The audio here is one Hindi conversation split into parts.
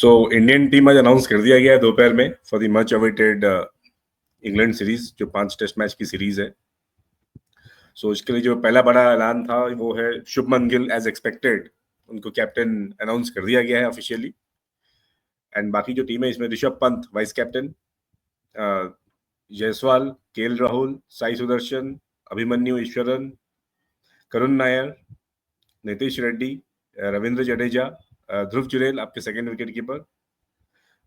सो इंडियन टीम आज अनाउंस कर दिया गया है दोपहर में for the much awaited England series, जो 5 टेस्ट मैच की सीरीज है। सो इसके लिए जो पहला बड़ा ऐलान था वो है शुभमन गिल एज एक्सपेक्टेड, उनको कैप्टन अनाउंस कर दिया गया है ऑफिशियली। एंड बाकी जो टीम है इसमें Rishabh Pant vice captain, Jaiswal, KL Rahul, Sai Sudharsan, Abhimanyu Easwaran, Karun Nair, Nitish Reddy, Ravindra Jadeja, Dhruv Jurel आपके सेकंड विकेट कीपर,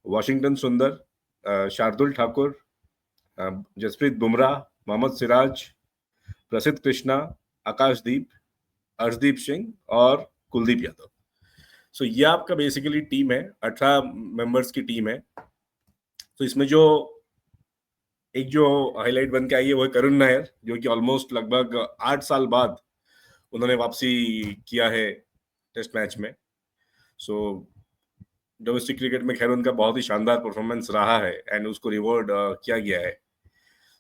वॉशिंगटन सुंदर, शार्दुल ठाकुर, जसप्रीत बुमराह, मोहम्मद सिराज, प्रसिद्ध कृष्णा, आकाशदीप, अर्शदीप सिंह और कुलदीप यादव। सो ये आपका बेसिकली टीम है, 18 मेंबर्स की टीम है। तो इसमें जो हाईलाइट बन के आई है वो है करुण नायर, जो कि ऑलमोस्ट लगभग 8 साल बाद उन्होंने वापसी किया है टेस्ट मैच में। सो डोमेस्टिक क्रिकेट में खैर उनका बहुत ही शानदार परफॉर्मेंस रहा है एंड उसको रिवॉर्ड किया गया है।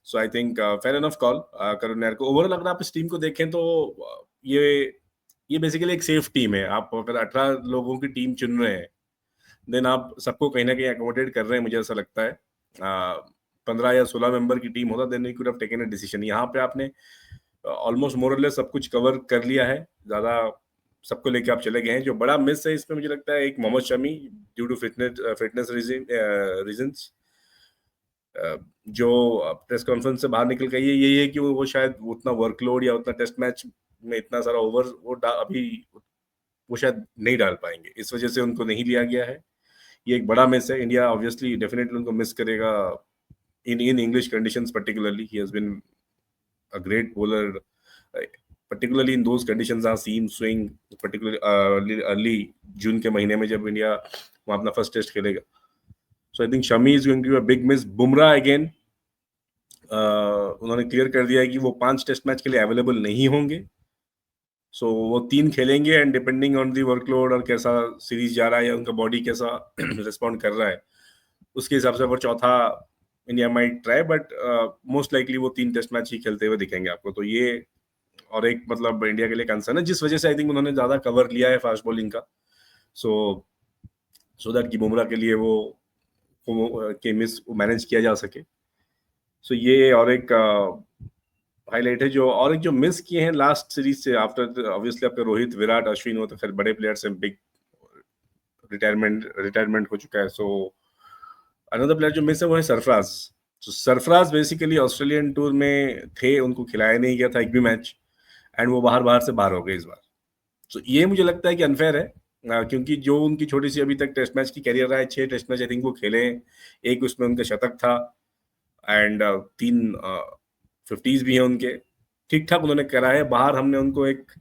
So I think fair enough call Karun Nair को। ओवरऑल अगर आप इस टीम को देखें तो ये बेसिकली एक सेफ टीम है। आप अगर 18 लोगों की टीम चुन रहे हैं देन आप सबको कहीं ना कहीं अकोमोडेट कर रहे हैं, मुझे ऐसा लगता है। 15 या 16 मेंबर की टीम होता then you could have taken a decision. यहाँ पे आपने ऑलमोस्ट मोर और लेस सब कुछ कवर कर लिया है, ज्यादा सबको लेके आप चले गए हैं। जो बड़ा मिस है इसमें मुझे लगता है एक Mohammed Shami, due to fitness reasons, जो प्रेस कॉन्फ्रेंस से बाहर निकल गई है। यही है कि वो शायद उतना वर्कलोड या उतना टेस्ट मैच में इतना सारा ओवर अभी वो शायद नहीं डाल पाएंगे, इस वजह से उनको नहीं लिया गया है। ये एक बड़ा मिस है। इंडिया ऑब्वियसली डेफिनेटली उनको मिस करेगा in English conditions particularly. He has been a great bowler, particularly in those conditions, seam swing, particularly early जून के महीने में जब इंडिया वहाँ अपना फर्स्ट टेस्ट खेलेगा। So I think Shami is going to be a big miss. Bumrah again उन्होंने क्लियर कर दिया है कि वो 5 टेस्ट मैच के लिए अवेलेबल नहीं होंगे। सो वो 3 खेलेंगे and depending on the workload और कैसा सीरीज जा रहा है या उनका बॉडी कैसा रिस्पॉन्ड कर रहा है उसके हिसाब से वो चौथा India might try, but most likely वो 3 टेस्ट मैच ही खेलते हुए दिखेंगे आपको। तो ये और एक मतलब इंडिया के लिए कंसर्न है, जिस वजह से आई थिंक उन्होंने ज्यादा कवर लिया है फास्ट बॉलिंग का, सो दैट कि बुमराह के लिए वो के मिस मैनेज किया जा सके। सो ये और एक हाईलाइट है। जो और एक जो मिस किए हैं लास्ट सीरीज से आफ्टर, ऑब्वियसली आपके रोहित, विराट, अश्विन हो तो फिर बड़े प्लेयर्स हैं, बिग रिटायरमेंट हो चुका है। सो अनदर प्लेयर जो मिस है वो है सरफराज। तो सरफराज बेसिकली ऑस्ट्रेलियन टूर में थे, उनको खिलाया नहीं गया था एक भी मैच एंड वो बाहर से बाहर हो गए इस बार। तो ये मुझे लगता है कि अनफेयर है, क्योंकि जो उनकी छोटी सी अभी तक टेस्ट मैच की कैरियर रहा है, 6 टेस्ट मैच आई थिंक वो खेले, एक उसमें उनका शतक था एंड 3 50s भी हैं उनके, ठीक ठाक उन्होंने करा है। बाहर हमने उनको एक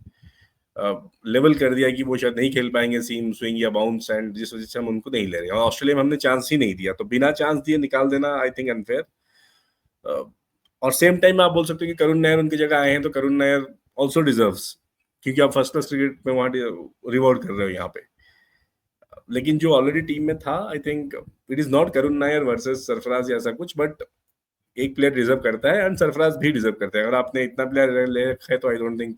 लेवल कर दिया कि वो शायद नहीं खेल पाएंगे सीम स्विंग या बाउंस, एंड जिस वजह से हम उनको नहीं ले रहे हैं। और ऑस्ट्रेलिया में हमने चांस ही नहीं दिया, तो बिना चांस दिए निकाल देना आई थिंक अनफेयर। और सेम टाइम आप बोल सकते हो कि करुण नायर उनकी जगह आए हैं, तो करुण नायर ऑल्सो डिजर्व्स, क्योंकि आप फर्स्ट क्लास क्रिकेट में वहां रिवॉर्ड कर रहे हो यहाँ पे। लेकिन जो ऑलरेडी टीम में था, I think it is not Karun Nair versus Sarfaraz या ऐसा कुछ, बट एक प्लेयर डिजर्व करता है एंड सरफराज भी डिजर्व करता है। अगर आपने इतना प्लेयर ले रखा है तो आई डोंट थिंक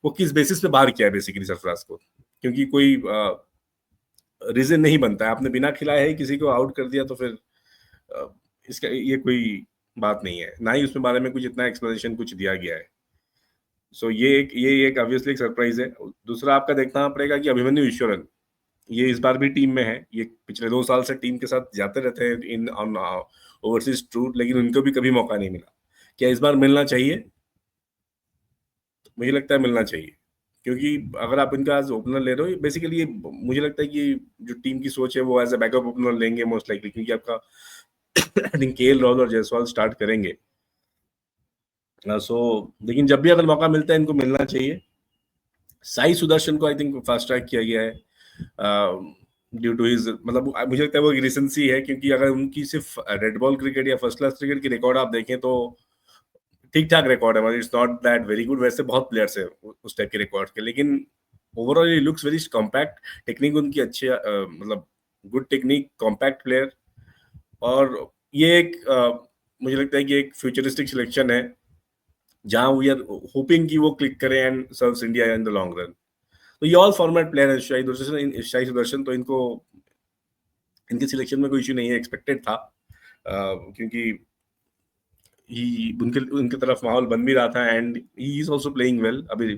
वो किस बेसिस पे बाहर किया है बेसिकली सरफराज को, क्योंकि कोई रीजन नहीं बनता है। आपने बिना खिलाए ही किसी को आउट कर दिया तो फिर इसका ये कोई बात नहीं है, ना ही उसमें बारे में कुछ इतना एक्सप्लेनेशन कुछ दिया गया है। सो ये एक ऑब्वियसली एक सरप्राइज है। दूसरा आपका देखना पड़ेगा कि अभिमन्यु ईश्वरन ये इस बार भी टीम में है। ये पिछले 2 साल से टीम के साथ जाते रहते हैं इन ऑन ओवरसीज टूर, लेकिन उनको भी कभी मौका नहीं मिला। क्या इस बार मिलना चाहिए? मुझे लगता है मिलना चाहिए, क्योंकि अगर आप इनका एज ओपनर ले रहे हो, बेसिकली मुझे लगता है कि जो टीम की सोच है वो एज ए बैकअप ओपनर लेंगे मोस्ट लाइकली, क्योंकि आपका आई थिंक केएल राहुल और जायसवाल स्टार्ट करेंगे। लेकिन जब भी अगर मौका मिलता है इनको मिलना चाहिए। साई सुदर्शन को आई थिंक फास्ट ट्रैक किया गया है ड्यू टू हिज, मतलब मुझे लगता है वो एक रिसेंसी है, क्योंकि अगर उनकी सिर्फ रेड बॉल क्रिकेट या फर्स्ट क्लास क्रिकेट की रिकॉर्ड आप देखें तो ठीक ठाक रिकॉर्ड है, मतलब it's not that very good. वैसे बहुत प्लेयर्स है उस टाइप के रिकॉर्ड के, लेकिन overall he looks very compact. Technique उनकी अच्छी मतलब गुड टेक्निक, कॉम्पैक्ट प्लेयर। और ये एक मुझे लगता है कि एक फ्यूचरिस्टिक सिलेक्शन है, जहां वी आर होपिंग कि वो क्लिक करें and serves India in the long run. तो ये ऑल फॉर्मेट प्लेयर है शाही सुदर्शन, तो इनको इनके सिलेक्शन में कोई इश्यू नहीं है, एक्सपेक्टेड था, क्योंकि उनके उनके तरफ माहौल बन भी रहा था, and he is also playing well अभी,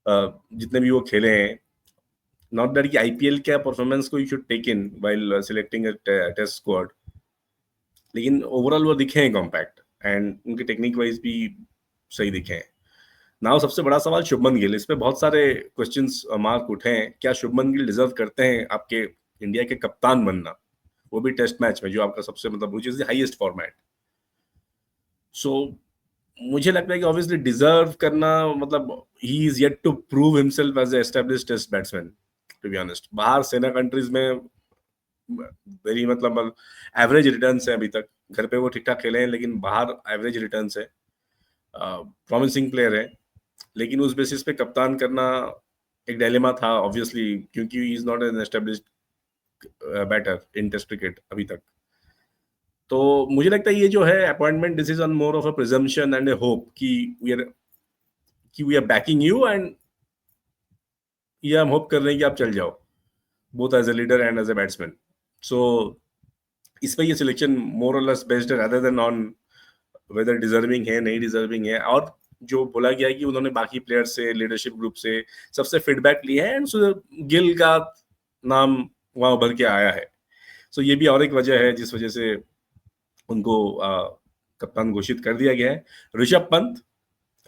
जितने भी वो खेले हैं। नॉट दैट कि आईपीएल का परफॉर्मेंस को you should take in while selecting a test squad, लेकिन ओवरऑल वो दिखे हैं कॉम्पैक्ट, एंड उनके टेक्निक वाइज भी सही दिखे हैं। नाउ सबसे बड़ा सवाल शुभमन गिल, इस पे बहुत सारे क्वेश्चंस मार्क उठे हैं। क्या शुभमन गिल डिजर्व करते हैं आपके इंडिया के कप्तान बनना, वो भी टेस्ट मैच में, जो आपका सबसे मतलब which is the highest format? So मुझे लगता है कि ऑब्वियसली डिजर्व करना मतलब he is yet to prove himself as established test batsman, to be honest. बाहर सेना कंट्रीज में वेरी मतलब एवरेज रिटर्न्स है अभी तक, घर पे वो ठीक ठाक खेले हैं, लेकिन बाहर एवरेज रिटर्न्स है। प्रॉमिसिंग प्लेयर है, लेकिन उस बेसिस पे कप्तान करना एक डायलेमा था ऑब्वियसली, क्योंकि he is not an established batter in test cricket अभी तक। तो मुझे लगता है ये जो है appointment, this is on more of a presumption and a hope कि we are backing you, and ये हम होप कर रहे हैं कि आप चल जाओ, both as a leader and as a batsman. So इस पे ये selection more or less based है, rather than on whether deserving है नहीं डिजर्विंग है। और जो बोला गया है कि उन्होंने बाकी प्लेयर से, लीडरशिप ग्रुप से सबसे फीडबैक लिए हैं, एंड गिल का नाम वहां उभर के आया है। सो ये भी और एक वजह है जिस वजह से उनको कप्तान घोषित कर दिया गया है। ऋषभ पंत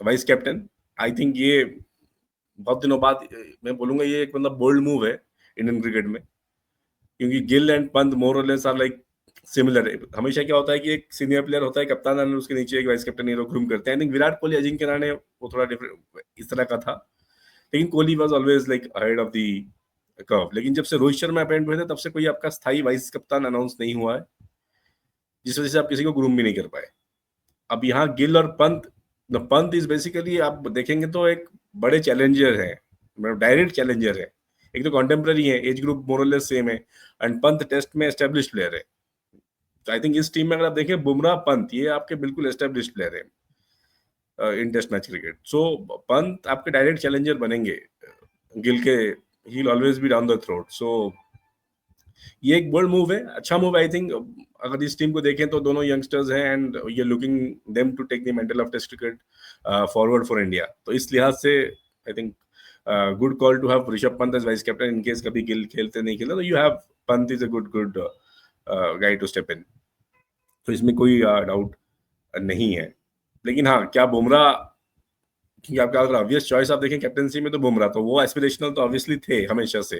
वाइस कैप्टन, आई थिंक ये बहुत दिनों बाद मैं बोलूंगा ये एक मतलब बोल्ड मूव है इंडियन क्रिकेट में, क्योंकि Gill and Pant more or less or like similar है। हमेशा क्या होता है कि एक सीनियर प्लेयर होता है कप्तान, और उसके नीचे एक वाइस कैप्टन, ये लोग ग्रूम करते हैं। आई थिंक विराट कोहली, अजिंक्य रहाणे वो थोड़ा डिफरेंट इस तरह का था, लेकिन Kohli was always like ahead of the curve. लेकिन जब से रोहित शर्मा अपॉइंट हुए थे, तब से कोई आपका स्थायी वाइस कप्तान अनाउंस नहीं हुआ है, जिस वजह से आप किसी को ग्रूम भी नहीं कर पाए। अब यहाँ गिल और पंत, पंत इज बेसिकली आप देखेंगे तो एक बड़े चैलेंजर है, मतलब डायरेक्ट चैलेंजर है। एक तो कॉन्टेम्पररी है, एज ग्रुप मोरलेस सेम है, एंड पंत टेस्ट में एस्टेब्लिश प्लेयर है। तो आई थिंक इस टीम में अगर आप देखें बुमराह पंत, ये आपके बिल्कुल एस्टेब्लिश प्लेयर है in test match cricket. So Pant आपके डायरेक्ट चैलेंजर बनेंगे गिल के, he will always be down the throat. So ये एक बोल्ड मूव है, अच्छा मूव आई थिंक। अगर इस टीम को देखें तो दोनों यंगस्टर्स हैं, एंड ये looking them to take the mental of test cricket forward for India. तो इस लिहाज से I think good call to have Rishabh Pant as vice captain, in case कभी गिल खेलते नहीं खेलते तो you have Pant is a good guy to step in. तो इसमें कोई डाउट नहीं है। लेकिन हाँ, क्या बुमराह, क्योंकि आपका अगर ऑब्वियस चॉइस आप देखें कैप्टनसी में तो बुमराह, तो वो एस्पिरेशनल तो ऑब्वियसली थे हमेशा से,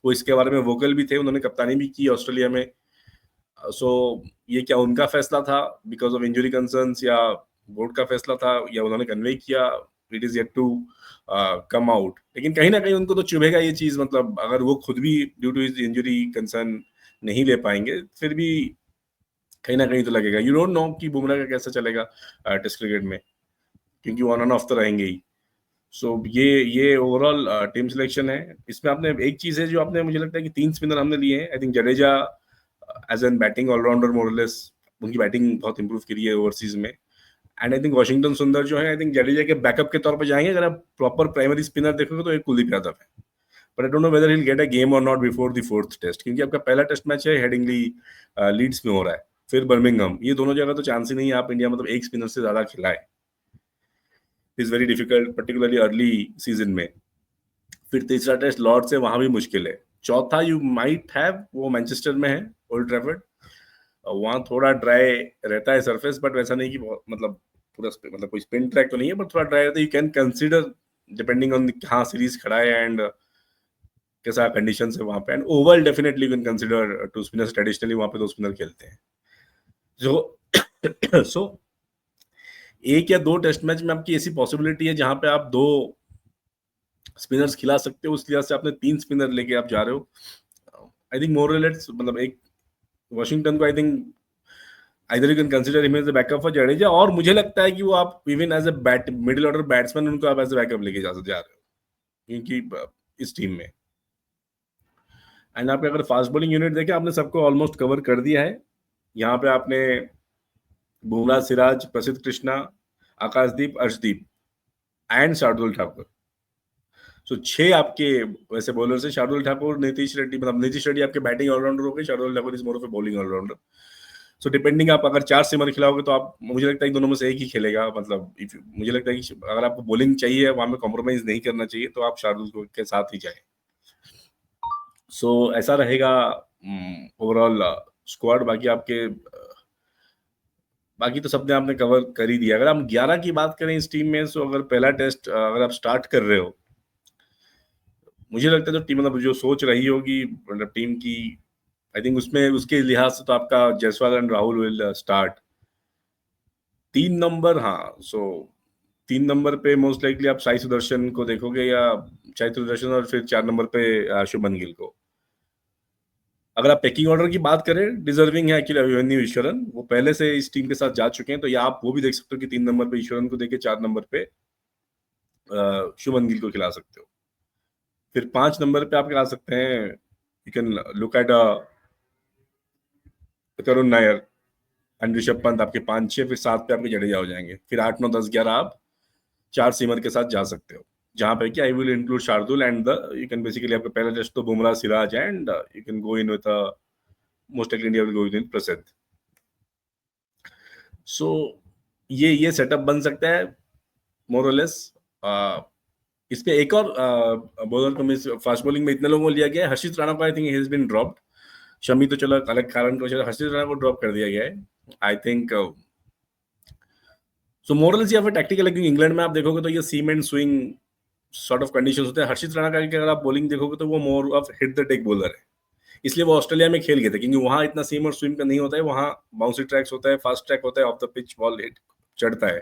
वो इसके बारे में वोकल भी थे, उन्होंने कप्तानी भी की ऑस्ट्रेलिया में। सो ये क्या उनका फैसला था बिकॉज ऑफ इंजरी कंसर्न्स, या बोर्ड का फैसला था, या उन्होंने कन्वे किया, it is yet to come out. लेकिन कहीं ना कहीं उनको तो चुभेगा ये चीज, मतलब अगर वो खुद भी due to his injury concern नहीं ले पाएंगे, फिर भी कहीं ना कहीं तो लगेगा। यू डोंट नो कि बुमराह का कैसा चलेगा टेस्ट क्रिकेट में, क्योंकि ऑन एंड ऑफ तो रहेंगे ही। सो ये ओवरऑल टीम सिलेक्शन है। इसमें आपने एक चीज है जो आपने, मुझे लगता है कि 3 स्पिनर हमने लिए हैं। I think Jadeja as an batting allrounder more less, उनकी बैटिंग बहुत इंप्रूव करी है ओवरसीज में। एंड आई थिंक वाशिंगटन सुंदर जो है, आई थिंक जडेजा के बैकअप के तौर पर जाएंगे। अगर आप प्रॉपर प्राइमरी स्पिनर देखोगे तो एक कुलदीप यादव है, but I don't know whether he will get a game or not before the 4th test, क्योंकि आपका पहला टेस्ट मैच है हेडिंगली लीड्स में हो रहा है, फिर बर्मिंघम, ये दोनों जगह तो चांस ही नहीं है आप इंडिया मतलब एक स्पिनर से ज्यादा खिलाए। Is very difficult particularly early season में। फिर तीसरा टेस्ट लॉर्ड से, वहां भी मुश्किल है। चौथा यू माइट हैव, वो मैनचेस्टर में है, ओल्ड ट्रैफर्ड, वहां थोड़ा ड्राई रहता है सरफेस, बट वैसा नहीं कि मतलब पूरा मतलब कोई स्पिन ट्रैक तो नहीं है, बट थोड़ा ड्राई रहता है। You can consider depending on कहाँ सीरीज खड़ा है एंड कैसा कंडीशन है वहां पे। And Oval definitely can consider two spinners, traditionally वहां पे 2 स्पिनर खेलते हैं। जो सो एक या 2 टेस्ट मैच में आपकी ऐसी पॉसिबिलिटी है जहां पे आप 2 स्पिनर्स खिला सकते हो, उस लिहाज से आपने 3 स्पिनर लेके आप जा रहे हो। आई थिंक मोर लेट्स मतलब एक वॉशिंगटन को I think either you can consider him as a backup for Jadeja, और मुझे लगता है कि वो आप even as a middle order batsman उनको आप एज अ बैकअप लेके जा रहे हो, क्योंकि इस टीम में। एंड आपके अगर फास्ट बॉलिंग यूनिट देखें, आपने सबको ऑलमोस्ट कवर कर दिया है। यहाँ पे आपने बुमराह, सिराज, प्रसिद्ध कृष्णा, आकाशदीप, अर्शदीप एंड शार्दुल ठाकुर। सो 6 आपके वैसे बॉलर से शार्दुल ठाकुर, नीतीश रेड्डी, मतलब नीतीश रेड्डी आपके बैटिंग ऑलराउंडर हो गए, Shardul Thakur is more of a bowling allrounder. So depending, आप अगर 4 सिमर खिलाओगे तो आप, मुझे लगता है कि दोनों में से एक ही खेलेगा। मतलब मुझे लगता है कि अगर आपको बॉलिंग चाहिए, वहां में कॉम्प्रोमाइज नहीं करना चाहिए, तो आप शार्दुल के साथ ही जाए। सो ऐसा रहेगा ओवरऑल स्क्वाड। बाकी तो सबने आपने कवर कर ही दिया। अगर हम 11 की बात करें इस टीम में, सो अगर पहला टेस्ट अगर आप स्टार्ट कर रहे हो, मुझे लगता है तो टीम, मतलब जो सोच रही होगी मतलब टीम की, आई थिंक उसमें उसके लिहाज से तो आपका Jaiswal and Rahul will start. 3 number, हाँ, सो 3 नंबर पे मोस्ट लाइकली आप साई सुदर्शन को देखोगे, या साई सुदर्शन, और फिर 4 नंबर पे शुभमन गिल को। अगर आप पैकिंग ऑर्डर की बात करें, डिजर्विंग है एक्चुअली अभिमन्यु ईश्वरन, वो पहले से इस टीम के साथ जा चुके हैं, तो या आप वो भी देख सकते हो कि 3 नंबर पे ईश्वरन को देके 4 नंबर पे शुभमन गिल को खिला सकते हो। फिर 5 नंबर पे आप खिला सकते हैं, you can look at Karun Nair and Rishabh Pant, आपके 5-6, फिर 7 पे आपके जडेजा हो जाएंगे। फिर 8-9-10-11 आप 4 सीमर के साथ जा सकते हो, जहां पे कि I will include Shardul and the, you can basically आपका पहला टेस्ट तो Bumrah, Siraj, and you can go in with most likely India will go in Prasidh. So ये सेटअप बन सकता है मोर और लेस। इस पे एक और बॉलर को मिस, फास्ट बॉलिंग में इतने लोगों को लिया गया है। हर्षित राणा को I think has been dropped. Shami तो चलो अलग कारण को, हर्षित राणा को ड्रॉप कर दिया गया है आई थिंक। सो मोरलेस या फिर टैक्टिकल, लेकिन इंग्लैंड में आप देखोगे तो ये seam and swing sort of conditions होते हैं। हर्षित राणा का अगर आप बॉलिंग देखोगे तो वो more of hit the deck bowler है, इसलिए वो ऑस्ट्रेलिया में खेल गए थे, क्योंकि वहां इतना सीम और स्विम का नहीं होता है। वहां बाउंसी ट्रैक्स होता है, फास्ट ट्रैक होता है, of the pitch ball hit चढ़ता है,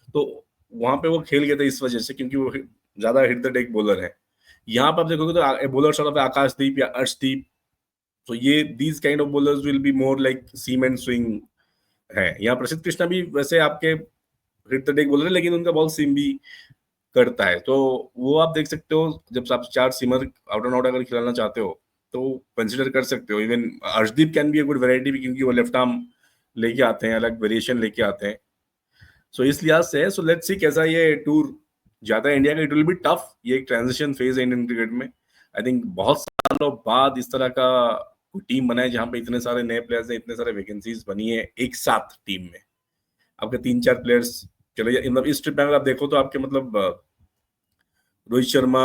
तो वहां पे वो खेल गए थे इस वजह से, क्योंकि वो ज्यादा हिट द टेक बॉलर है। यहाँ पर आप देखोगे तो बॉलर सॉर्ट ऑफ आकाशदीप या अर्शदीप, तो ये these kind of bowlers will be more like seam and swing है। यहाँ प्रसिद्ध कृष्णा भी वैसे आपके हिट द टेक बॉलर है, लेकिन उनका बॉल सीम भी करता है, तो वो आप देख सकते हो। जब आप 4 सीमर आउट एंड आउट अगर खिलाना चाहते हो तो कंसिडर कर सकते हो। Even Arshdeep can be a good variety भी, क्योंकि वो लेफ्ट आर्म लेके आते हैं, अलग वेरिएशन लेके आते हैं। सो इस लिहाज से, सो लेट्स सी कैसा ये टूर जाता है इंडिया का। इट विल बी टफ, ये एक ट्रांजिशन फेज है इंडियन क्रिकेट में। आई थिंक बहुत सालों बाद इस तरह का कोई टीम बना है जहां पे इतने सारे नए प्लेयर्स हैं, इतने सारे वैकेंसीज बनी है एक साथ टीम में। आपके 3-4 प्लेयर्स चले जाए, मतलब इस ट्रिप में अगर आप देखो तो आपके मतलब रोहित शर्मा,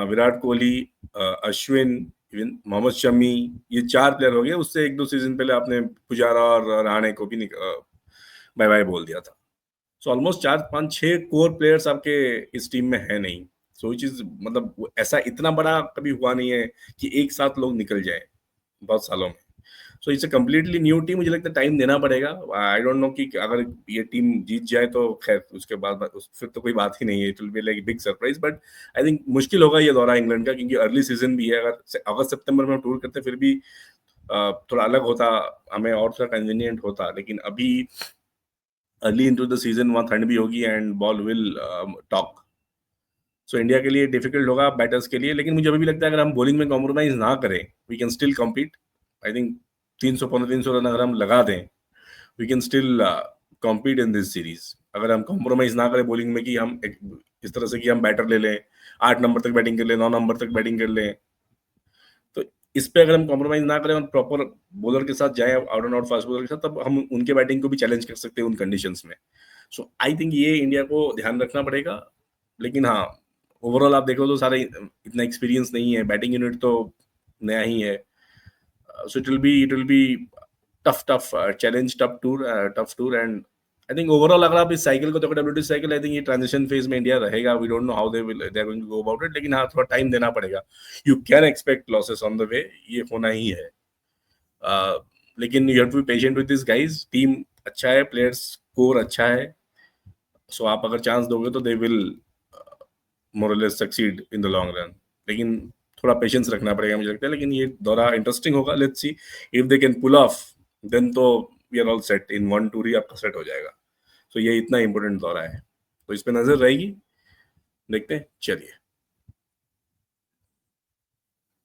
विराट कोहली, अश्विन, इवन मोहम्मद शमी, ये 4 प्लेयर हो गए। उससे 1-2 सीजन पहले आपने पुजारा और रहाणे को भी बाय बाय बोल दिया था। सो ऑलमोस्ट 4-5-6 कोर प्लेयर्स आपके इस टीम में है नहीं। सो चीज मतलब ऐसा इतना बड़ा कभी हुआ नहीं है कि एक साथ लोग निकल जाए बहुत सालों में। So it's a completely new team. मुझे लगता है टाइम देना पड़ेगा। आई डोंट नो कि अगर ये टीम जीत जाए तो खैर उसके बाद फिर तो कोई बात ही नहीं है, it will be like big surprise. But I think मुश्किल होगा ये दौरा इंग्लैंड का, क्योंकि अर्ली सीजन भी है। अगर अगस्त सितंबर में हम टूर करते फिर भी थोड़ा अलग होता, हमें और थोड़ा कन्वीनियंट होता। लेकिन अभी अर्ली इनटू द सीजन वहाँ ठंड भी होगी and ball will talk. So India के लिए डिफिकल्ट होगा बैटर्स के लिए, लेकिन मुझे अभी भी लगता है अगर हम बॉलिंग में कॉम्प्रोमाइज ना करें, we can still compete. I think 300 350 run अगर हम लगा दें, we can still compete in this series. अगर हम कॉम्प्रोमाइज ना करें बॉलिंग में, कि हम इस तरह से कि हम बैटर ले लें, 8 नंबर तक बैटिंग कर लें, 9 नंबर तक बैटिंग कर लें, तो इस पे अगर हम कॉम्प्रोमाइज ना करें और प्रॉपर बॉलर के साथ जाएं, out and out fast bowler के साथ, तब हम उनके बैटिंग को भी चैलेंज कर सकते हैं उन कंडीशंस में। सो आई थिंक ये इंडिया को ध्यान रखना पड़ेगा। लेकिन हाँ, ओवरऑल आप देखो तो सारे इतना एक्सपीरियंस नहीं है, बैटिंग यूनिट तो नया ही है। So it will be tough challenge, tough tour. And I think overall अगर आप इस साइकिल को देखो, डब्ल्यूटी साइकिल, आई थिंक ये ट्रांजिशन फेज में इंडिया रहेगा। We don't know how they are going to go about it, लेकिन हाँ थोड़ा टाइम देना पड़ेगा। You can expect losses on the way, ये होना ही है। लेकिन you have to be patient with this guys. Team अच्छा है, प्लेयर्स कोर अच्छा है, सो आप अगर चांस दोगे तो they will more or less succeed in the long run. लेकिन थोड़ा पेशेंस रखना पड़ेगा मुझे लगता है। लेकिन ये दौरा इंटरेस्टिंग होगा, let's see if they can pull off, then तो we are all set, in 1 tour ही आपका सेट हो जाएगा। तो ये इतना इंपॉर्टेंट दौरा है, तो इस पे नजर रहेगी। देखते हैं, चलिए।